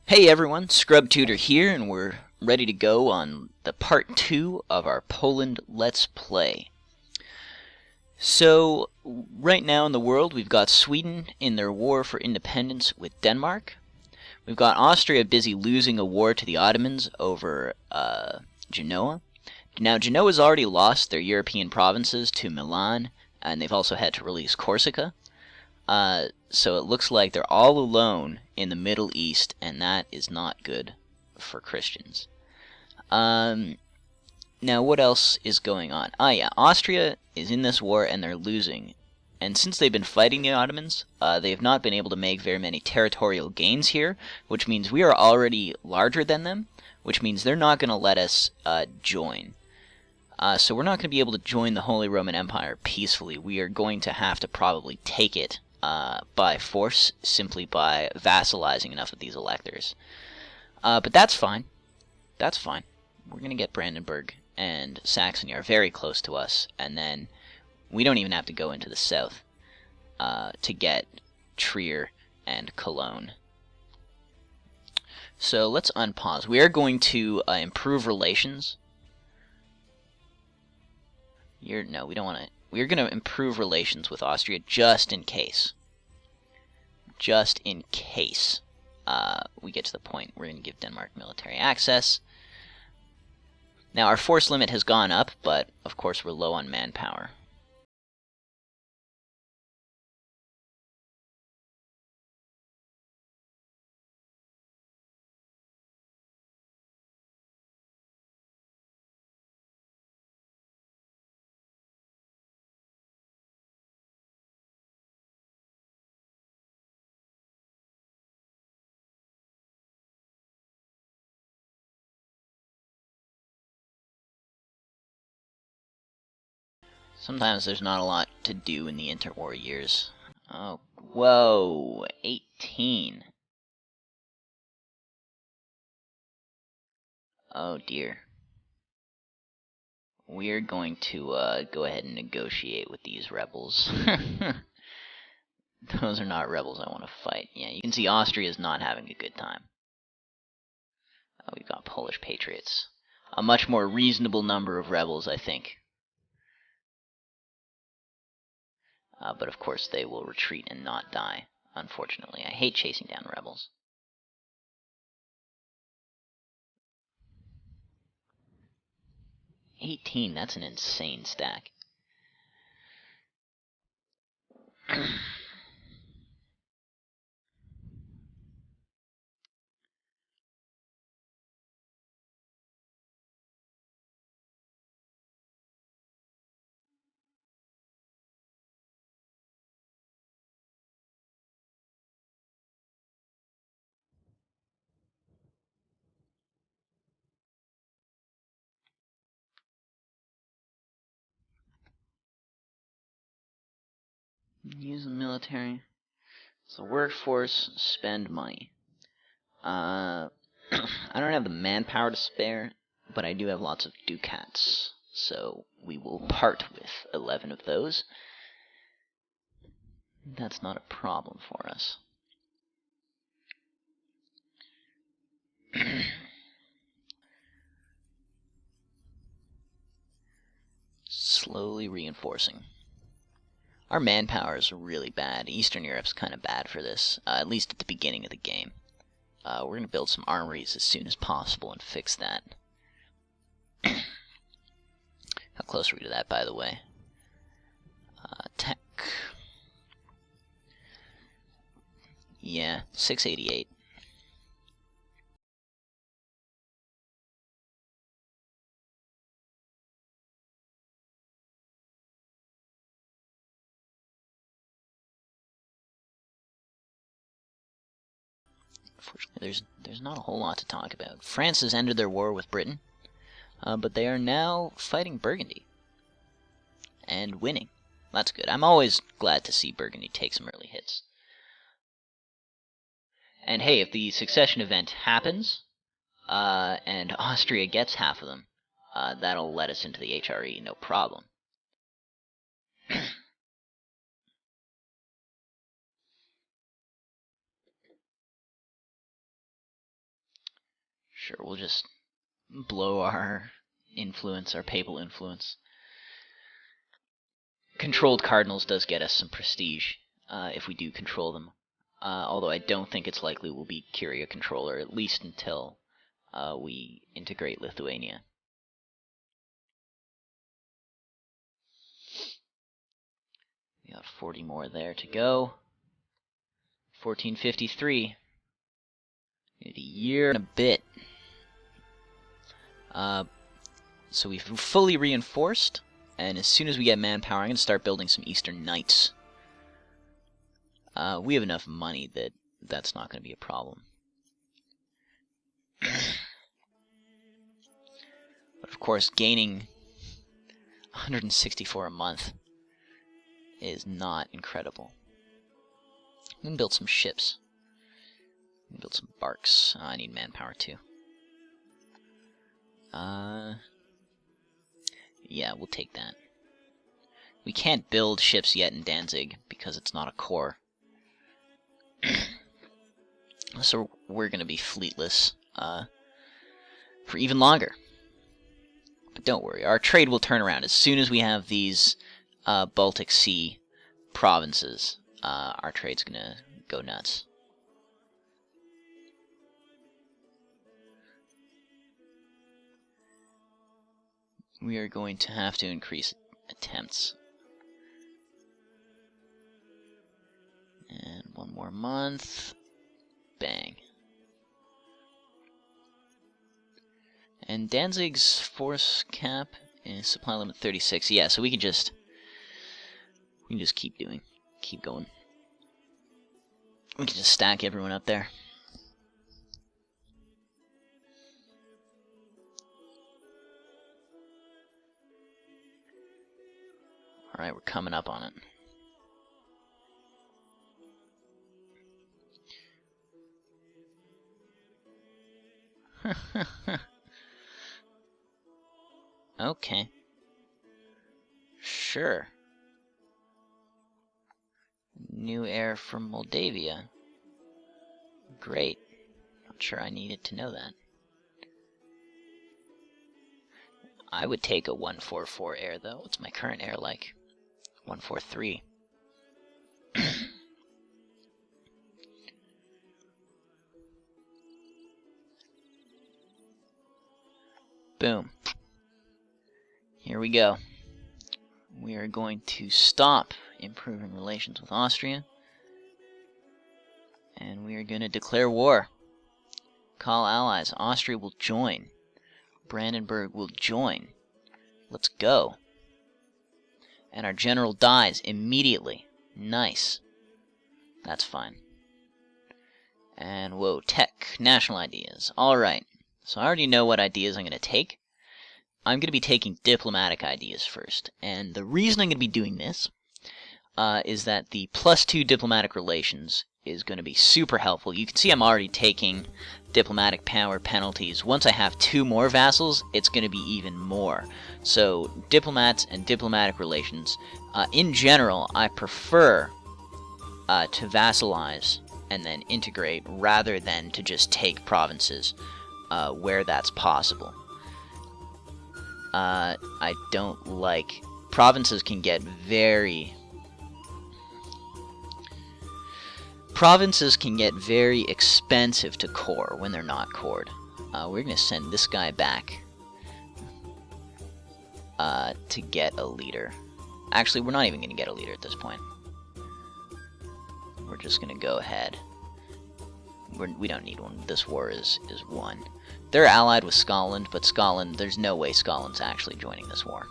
Hey everyone, Scrub Tutor here, and we're ready to go on the part 2 of our Poland Let's Play. So, right now in the world, we've got Sweden in their war for independence with Denmark. We've got Austria busy losing a war to the Ottomans over Genoa. Now, Genoa's already lost their European provinces to Milan, and they've also had to release Corsica. So it looks like they're all alone in the Middle East, and that is not good for Christians. Now, what else is going on? Yeah, Austria is in this war, and they're losing. And since they've been fighting the Ottomans, they have not been able to make very many territorial gains here, which means we are already larger than them, which means they're not going to let us join. So we're not going to be able to join the Holy Roman Empire peacefully. We are going to have to probably take it by force, simply by vassalizing enough of these electors. But that's fine. That's fine. We're going to get Brandenburg and Saxony are very close to us, and then we don't even have to go into the south to get Trier and Cologne. So let's unpause. We are going to improve relations. No, we don't want to. We're going to improve relations with Austria just in case. Just in case we get to the point we're going to give Denmark military access. Now, our force limit has gone up, but of course we're low on manpower. Sometimes there's not a lot to do in the interwar years. Oh, whoa, 18. Oh dear. We're going to go ahead and negotiate with these rebels. Those are not rebels I want to fight. Yeah, you can see Austria is not having a good time. We've got Polish patriots. A much more reasonable number of rebels, I think. But of course they will retreat and not die, unfortunately. I hate chasing down rebels. $18, that's an insane stack. Use the military. So workforce, spend money. I don't have the manpower to spare, but I do have lots of ducats. So we will part with 11 of those. That's not a problem for us. Slowly reinforcing. Our manpower is really bad. Eastern Europe's kind of bad for this, at least at the beginning of the game. We're going to build some armories as soon as possible and fix that. How close are we to that, by the way? Tech. Yeah, 688. Unfortunately, there's not a whole lot to talk about. France has ended their war with Britain, but they are now fighting Burgundy and winning. That's good. I'm always glad to see Burgundy take some early hits. And hey, if the succession event happens, and Austria gets half of them, that'll let us into the HRE, no problem. Sure, we'll just blow our influence, our papal influence. Controlled cardinals does get us some prestige if we do control them. Although I don't think it's likely we'll be Curia controller, at least until we integrate Lithuania. We got 40 more there to go. 1453. Need a year and a bit. So we've fully reinforced, and as soon as we get manpower, I'm going to start building some Eastern Knights. We have enough money that that's not going to be a problem. But of course, gaining 164 a month is not incredible. I'm going to build some ships. I'm going to build some barks. I need manpower too. Yeah, we'll take that. We can't build ships yet in Danzig because it's not a core. So we're going to be fleetless for even longer. But don't worry, our trade will turn around as soon as we have these Baltic Sea provinces. Our trade's going to go nuts. We are going to have to increase attempts. And one more month. Bang. And Danzig's force cap is supply limit 36. Yeah, so we can just keep going. We can just stack everyone up there. Alright, we're coming up on it. Okay. Sure. New heir from Moldavia. Great. Not sure I needed to know that. I would take a 144 heir, though. What's my current heir like? 143. Boom. Here we go. We are going to stop improving relations with Austria. And we are going to declare war. Call allies. Austria will join. Brandenburg will join. Let's go. And our general dies immediately. Nice. That's fine. And whoa, tech, national ideas. Alright. So I already know what ideas I'm going to take. I'm going to be taking diplomatic ideas first. And the reason I'm going to be doing this is that the +2 diplomatic relations is going to be super helpful. You can see I'm already taking diplomatic power penalties. Once I have 2 more vassals, it's going to be even more. So diplomats and diplomatic relations, in general, I prefer to vassalize and then integrate rather than to just take provinces where that's possible. I don't like... Provinces can get very expensive to core when they're not cored. We're going to send this guy back to get a leader. Actually, we're not even going to get a leader at this point. We're just going to go ahead. We don't need one. This war is won. They're allied with Scotland, but Scotland, there's no way Scotland's actually joining this war.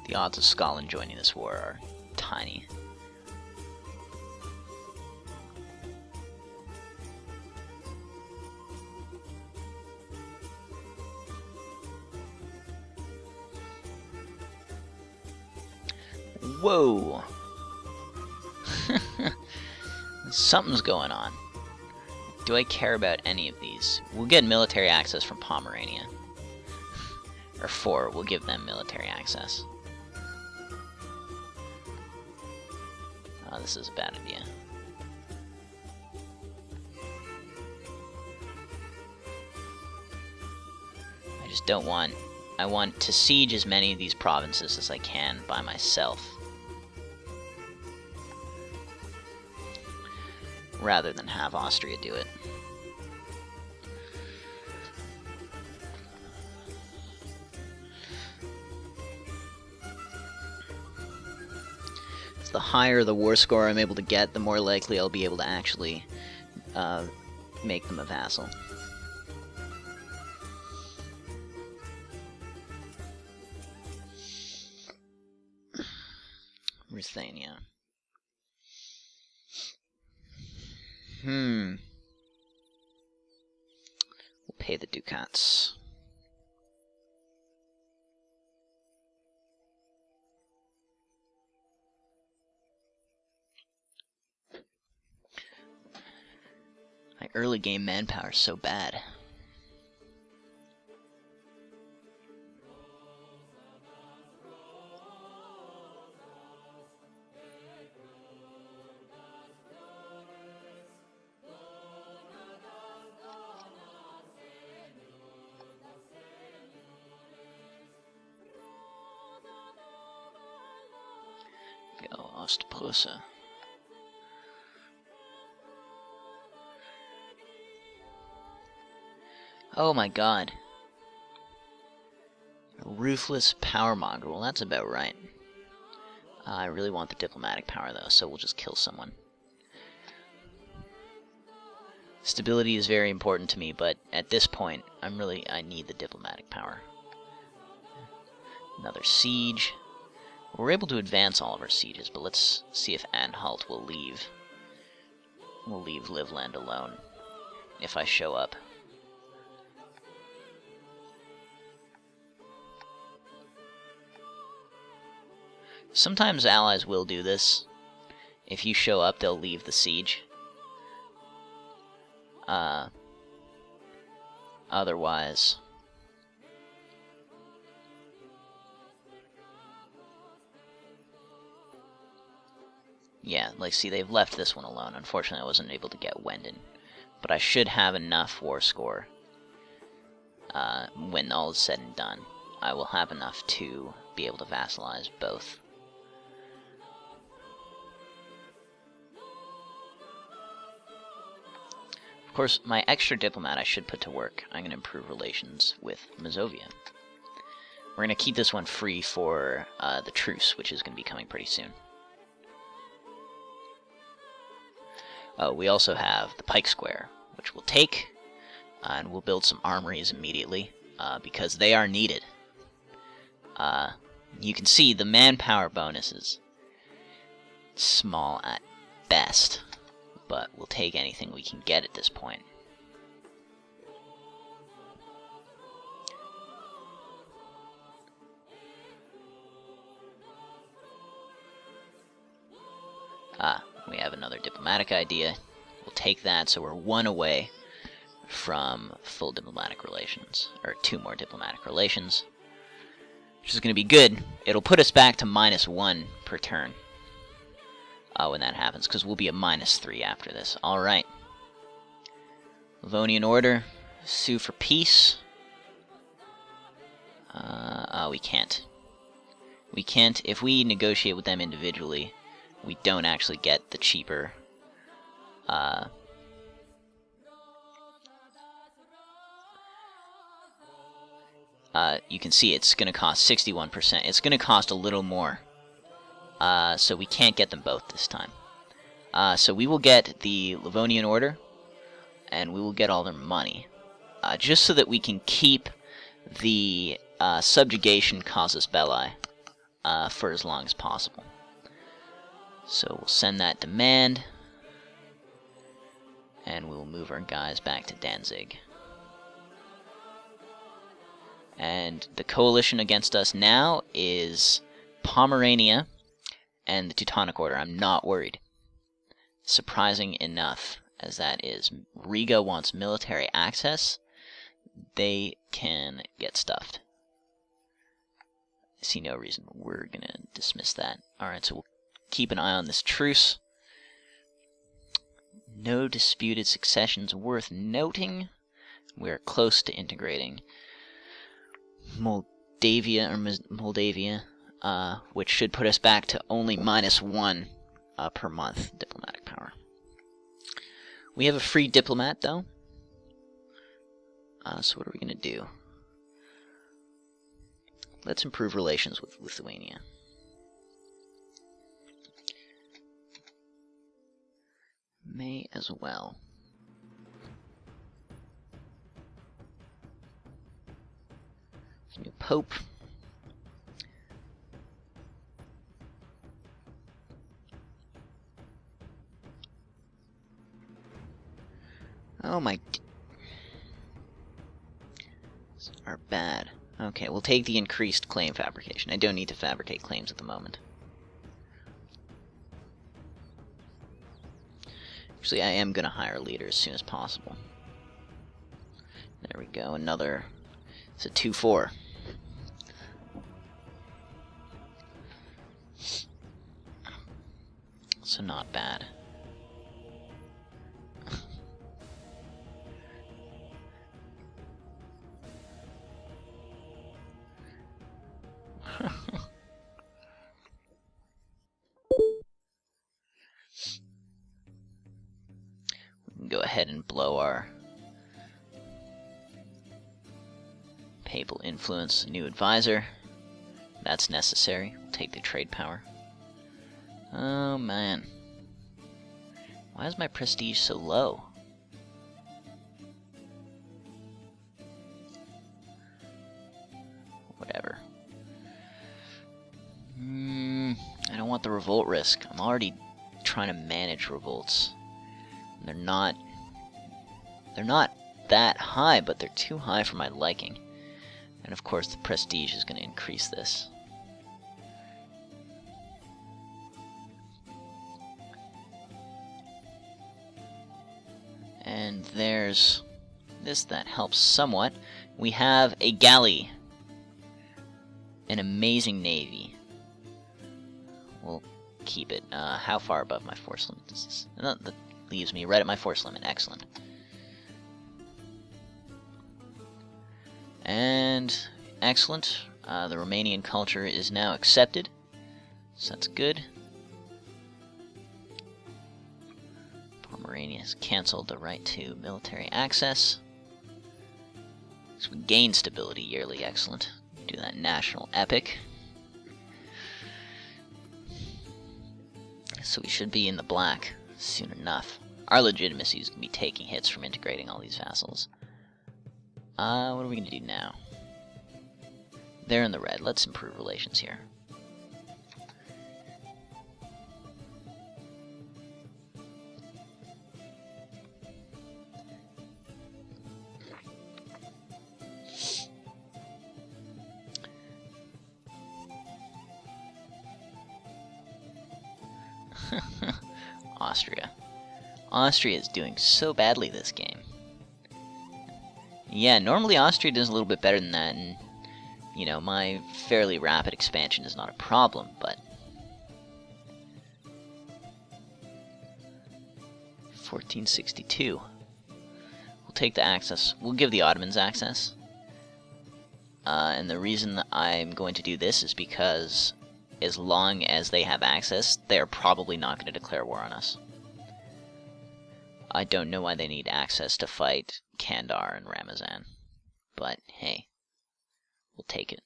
The odds of Scotland joining this war are tiny. Whoa! Something's going on. Do I care about any of these? We'll get military access from Pomerania. Or 4, we'll give them military access. Oh, this is a bad idea. I just don't want... I want to siege as many of these provinces as I can by myself. Rather than have Austria do it. The higher the war score I'm able to get, the more likely I'll be able to actually make them a vassal. Ruthenia. We'll pay the ducats. My early game manpower is so bad. Go Ostpreuße. Oh my god. A ruthless power monger. Well, that's about right. I really want the diplomatic power, though, so we'll just kill someone. Stability is very important to me, but at this point, I need the diplomatic power. Another siege. We're able to advance all of our sieges, but let's see if Anhalt will leave. We'll leave Livland alone if I show up. Sometimes allies will do this. If you show up, they'll leave the siege. Otherwise... Yeah, like, see, they've left this one alone. Unfortunately, I wasn't able to get Wenden. But I should have enough war score. When all is said and done, I will have enough to be able to vassalize both. Of course, my extra diplomat I should put to work. I'm going to improve relations with Mazovia. We're going to keep this one free for the truce, which is going to be coming pretty soon. Oh, we also have the Pike Square, which we'll take, and we'll build some armories immediately, because they are needed. You can see the manpower bonus is small at best, but we'll take anything we can get at this point. We have another diplomatic idea. We'll take that, so we're 1 away from full diplomatic relations, or 2 more diplomatic relations, which is going to be good. It'll put us back to -1 per turn when that happens, because we'll be at -3 after this. Alright. Livonian Order, sue for peace. We can't. We can't. If we negotiate with them individually, we don't actually get the cheaper you can see it's going to cost 61%. It's going to cost a little more. So we can't get them both this time. So we will get the Livonian Order, and we will get all their money. Just so that we can keep the subjugation casus belli for as long as possible. So we'll send that demand, and we'll move our guys back to Danzig. And the coalition against us now is Pomerania and the Teutonic Order. I'm not worried. surprising enough as that is. Riga wants military access. They can get stuffed. I see no reason. We're going to dismiss that. Alright, so we'll keep an eye on this truce. No disputed successions worth noting. We're close to integrating Moldavia, which should put us back to only -1 per month diplomatic power. We have a free diplomat, though. So what are we going to do? Let's improve relations with Lithuania. May as well. New Pope. Oh my... These are bad. Okay, we'll take the increased claim fabrication. I don't need to fabricate claims at the moment. Actually, I am going to hire a leader as soon as possible. There we go, another... It's a 2-4. So not bad. We can go ahead and blow our papal influence, new advisor. That's necessary. We'll take the trade power. Oh man. Why is my prestige so low? Whatever. I don't want the revolt risk. I'm already trying to manage revolts. And they're not that high, but they're too high for my liking. And of course the prestige is going to increase this. And there's this that helps somewhat. We have a galley. An amazing navy. We'll keep it. How far above my force limit is this? That leaves me right at my force limit. Excellent. And excellent. The Romanian culture is now accepted. So that's good. Pomerania has cancelled the right to military access. So we gain stability yearly. Excellent. Do that national epic. So we should be in the black soon enough. Our legitimacy is going to be taking hits from integrating all these vassals. What are we going to do now? They're in the red. Let's improve relations here. Austria. Austria is doing so badly this game. Yeah, normally Austria does a little bit better than that, and, you know, my fairly rapid expansion is not a problem, but... 1462. We'll take the access. We'll give the Ottomans access. And the reason that I'm going to do this is because as long as they have access, they're probably not going to declare war on us. I don't know why they need access to fight Kandar and Ramazan, but hey, we'll take it.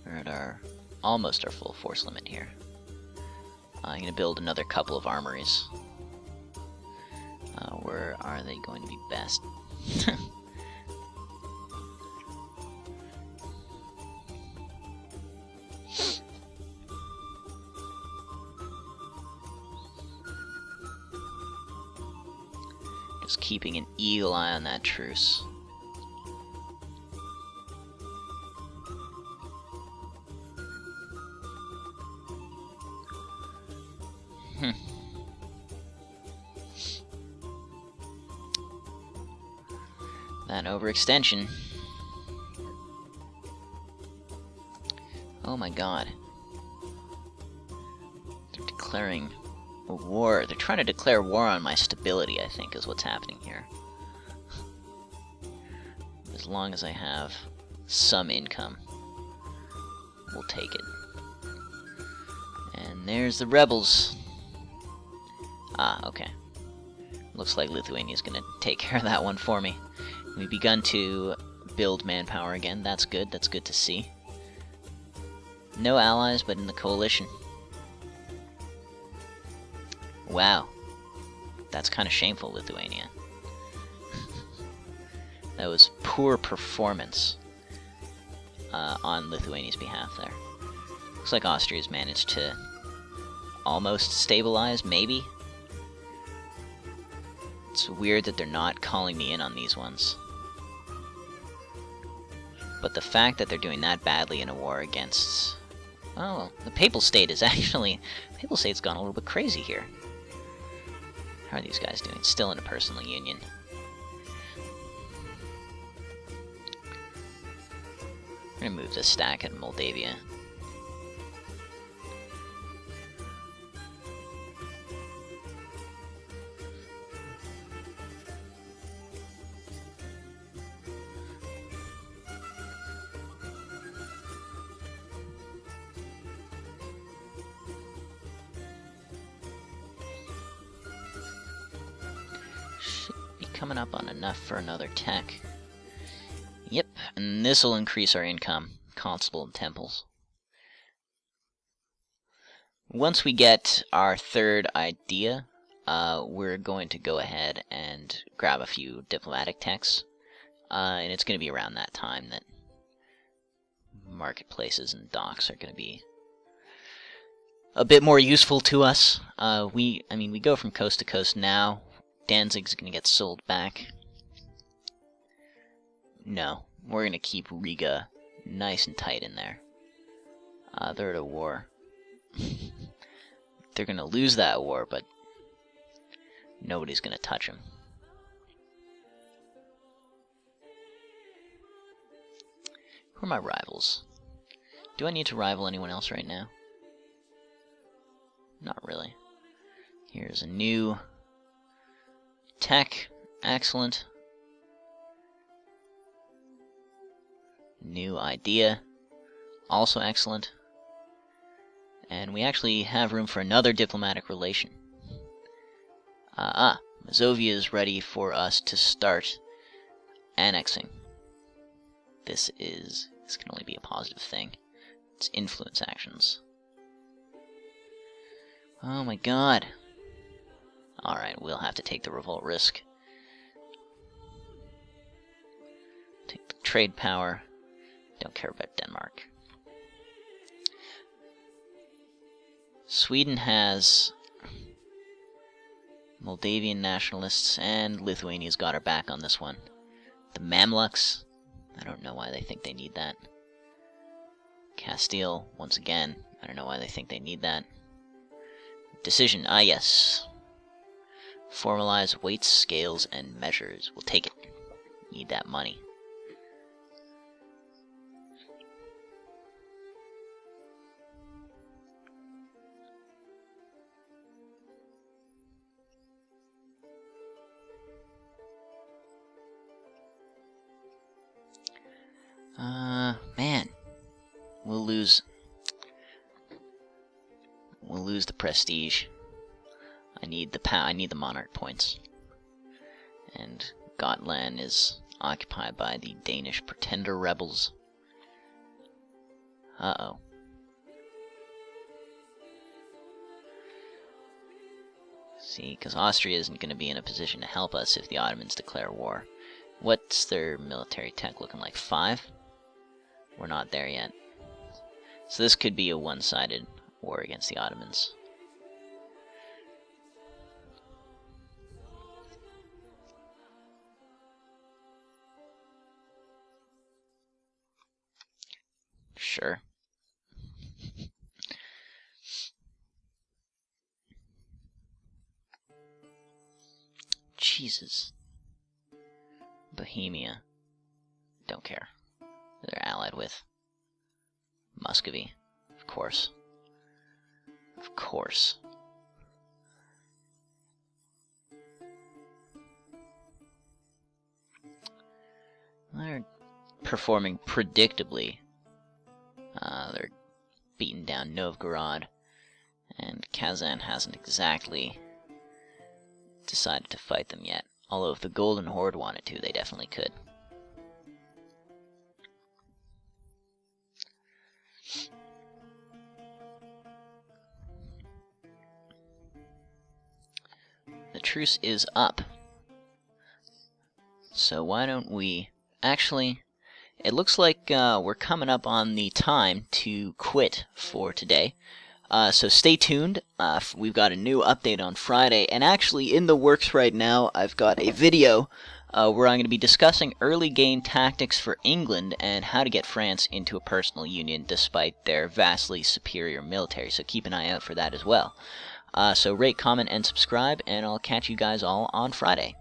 We're at almost our full force limit here. I'm going to build another couple of armories. Where are they going to be best? Just keeping an eagle eye on that truce. That overextension. Oh my god. They're declaring a war. They're trying to declare war on my stability, I think, is what's happening here. As long as I have some income, we'll take it. And there's the rebels. Ah, okay. Looks like Lithuania's gonna take care of that one for me. We've begun to build manpower again. That's good. That's good to see. No allies, but in the coalition. Wow. That's kind of shameful, Lithuania. That was poor performance on Lithuania's behalf there. Looks like Austria's managed to almost stabilize, maybe? It's weird that they're not calling me in on these ones. But the fact that they're doing that badly in a war against... Oh, the Papal State is actually... The Papal State's gone a little bit crazy here. How are these guys doing? Still in a personal union. We're gonna move this stack in Moldavia. Should be coming up on enough for another tech. Yep, and this will increase our income. Constable and temples. Once we get our third idea, we're going to go ahead and grab a few diplomatic techs. And it's going to be around that time that marketplaces and docks are going to be a bit more useful to us. We go from coast to coast now. Danzig's going to get sold back. No, we're going to keep Riga nice and tight in there. They're at a war. They're going to lose that war, but nobody's going to touch them. Who are my rivals? Do I need to rival anyone else right now? Not really. Here's a new tech. Excellent. New idea. Also excellent. And we actually have room for another diplomatic relation. Mazovia is ready for us to start annexing. This can only be a positive thing. It's influence actions. Oh my god. Alright, we'll have to take the revolt risk. Take the trade power. Don't care about Denmark. Sweden has Moldavian nationalists, and Lithuania's got her back on this one. The Mamluks, I don't know why they think they need that. Castile, once again, I don't know why they think they need that. Decision, yes. Formalize weights, scales, and measures. We'll take it. Need that money. Man. We'll lose the prestige. I need the monarch points. And Gotland is occupied by the Danish pretender rebels. Uh-oh. See, because Austria isn't going to be in a position to help us if the Ottomans declare war. What's their military tech looking like? 5? We're not there yet. So this could be a one-sided war against the Ottomans. Sure. Jesus. Bohemia. Don't care. They're allied with Muscovy. Of course. Of course. They're performing predictably. They're beating down Novgorod, and Kazan hasn't exactly decided to fight them yet. Although if the Golden Horde wanted to, they definitely could. The truce is up. So why don't we... Actually, it looks like we're coming up on the time to quit for today. So stay tuned. We've got a new update on Friday, and actually in the works right now, I've got a video where I'm going to be discussing early game tactics for England and how to get France into a personal union despite their vastly superior military. So keep an eye out for that as well. So rate, comment, and subscribe, and I'll catch you guys all on Friday.